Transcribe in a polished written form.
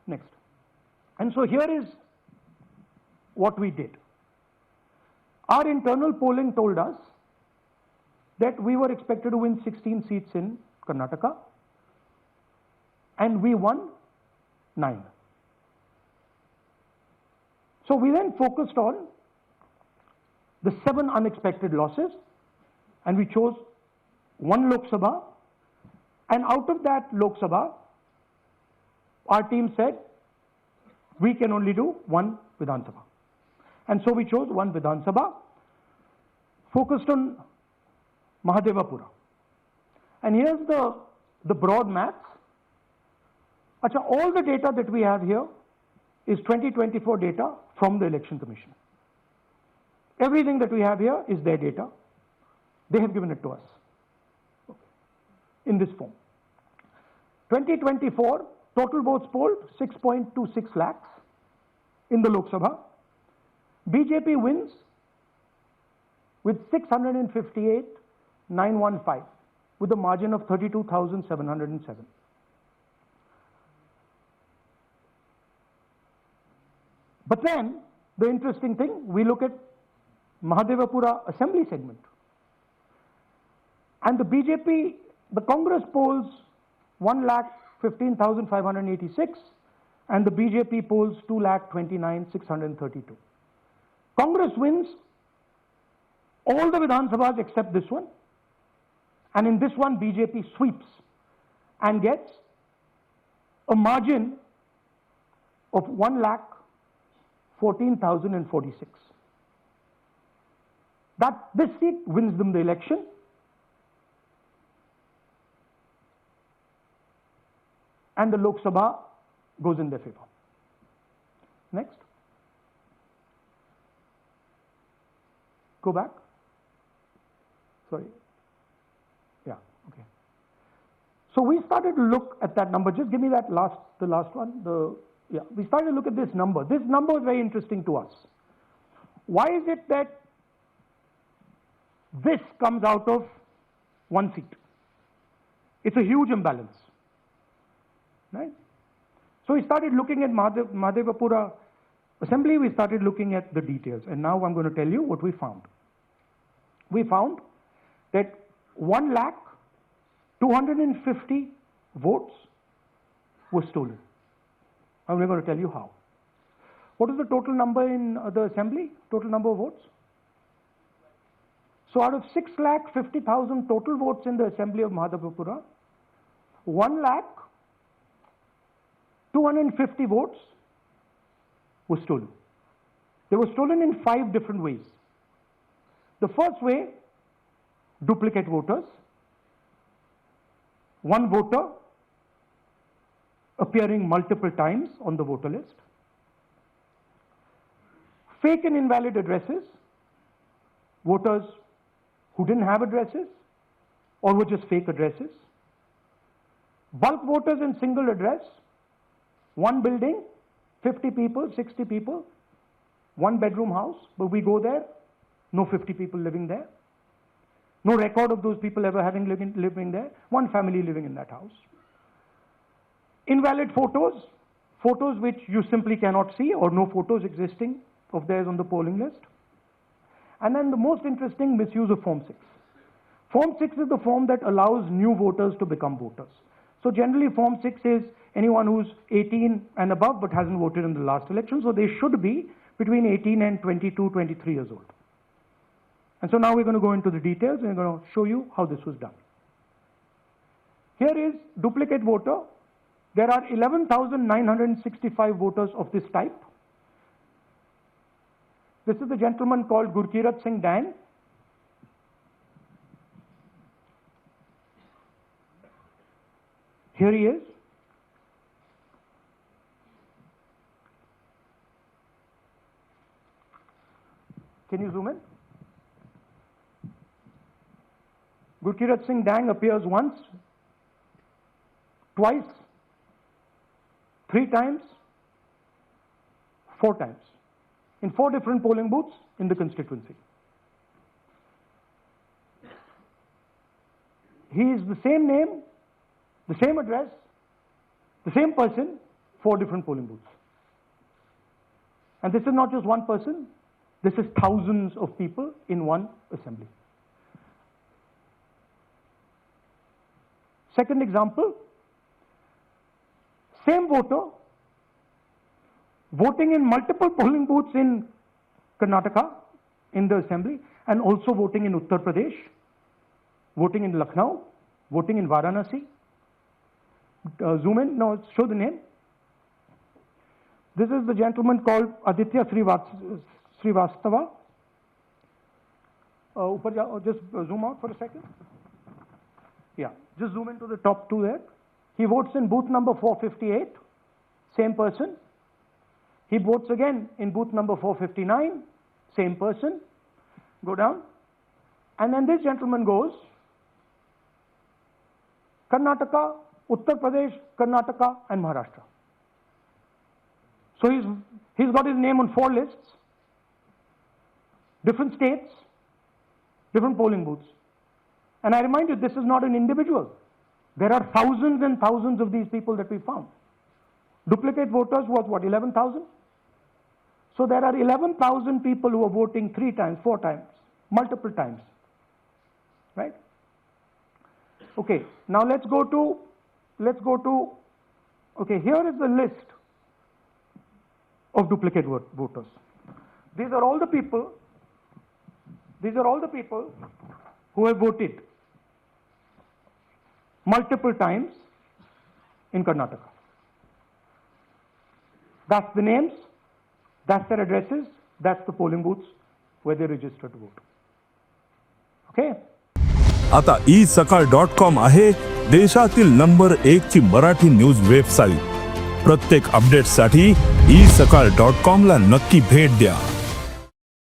Next. And so here is what we did. Our internal polling told us that we were expected to win 16 seats in Karnataka, and we won 9. So we then focused on the 7 unexpected losses, and we chose 1 Lok Sabha, and out of that Lok Sabha, our team said we can only do 1 Vidhan Sabha. And so we chose 1 Vidhan Sabha, focused on Mahadevapura. And here's the broad maths. Achha, all the data that we have here is 2024 data from the Election Commission. Everything that we have here is their data. They have given it to us in this form. 2024, total votes polled 6.26 lakhs in the Lok Sabha. BJP wins with 658,915 with a margin of 32,707. But then, the interesting thing, we look at Mahadevapura Assembly segment. And the BJP, the Congress polls 1,15,586 and the BJP polls 2,29,632. Congress wins all the Vidhan Sabhas except this one, and in this one BJP sweeps and gets a margin of 1,14,046. This seat wins them the election. And the Lok Sabha goes in their favor. Next. Go back. Sorry. Yeah, okay. So we started to look at that number. Just give me that the last one. We started to look at this number. This number is very interesting to us. Why is it that this comes out of 1 seat? It's a huge imbalance, right? So we started looking at Mahadevapura Assembly. We started looking at the details, and now I'm going to tell you what we found. We found that 1,250,000 votes were stolen. And we're going to tell you how. What is the total number in the assembly? Total number of votes? So out of 6,50,000 total votes in the assembly of Mahadevapura, 1,250,000 votes were stolen. They were stolen in 5 different ways. The first way, duplicate voters. One voter appearing multiple times on the voter list. Fake and invalid addresses. Voters who didn't have addresses or were just fake addresses. Bulk voters in single address. One building, 50 people, 60 people, 1 bedroom house, but we go there, no 50 people living there. No record of those people ever having living there. 1 family living in that house. Invalid photos, photos which you simply cannot see or no photos existing of theirs on the polling list. And then the most interesting, misuse of Form 6. Form 6 is the form that allows new voters to become voters. So generally Form 6 is anyone who's 18 and above but hasn't voted in the last election, so they should be between 18 and 22, 23 years old. And so now we're going to go into the details and we're going to show you how this was done. Here is duplicate voter. There are 11,965 voters of this type. This is the gentleman called Gurkirat Singh Dang. Here he is. Can you zoom in? Gurkirat Singh Dang appears once, twice, 3 times, 4 times in 4 different polling booths in the constituency. He is the same name, the same address, the same person, 4 different polling booths. And this is not just one person, this is thousands of people in one assembly. Second example, same voter voting in multiple polling booths in Karnataka in the assembly, and also voting in Uttar Pradesh, voting in Lucknow, voting in Varanasi. Zoom in, no, show the name. This is the gentleman called Aditya Srivastava. Just zoom out for a second. Yeah, just zoom into the top 2 there. He votes in booth number 458, same person. He votes again in booth number 459, same person. Go down. And then this gentleman goes Karnataka, Uttar Pradesh, Karnataka, and Maharashtra. So he's got his name on 4 lists, different states, different polling booths. And I remind you, this is not an individual. There are thousands and thousands of these people that we found. Duplicate voters was what, 11,000? So there are 11,000 people who are voting 3 times, 4 times, multiple times, right? Okay, now let's go to, okay, here is the list of duplicate voters. These are all the people who have voted multiple times in Karnataka. That's the names, that's their addresses, that's the polling booths where they register to vote. Okay? आता isakal.com आहे देशातील number 1 ची Marathi news website. प्रत्येक अपडेटसाठी isakal.com ला नक्की भेट द्या.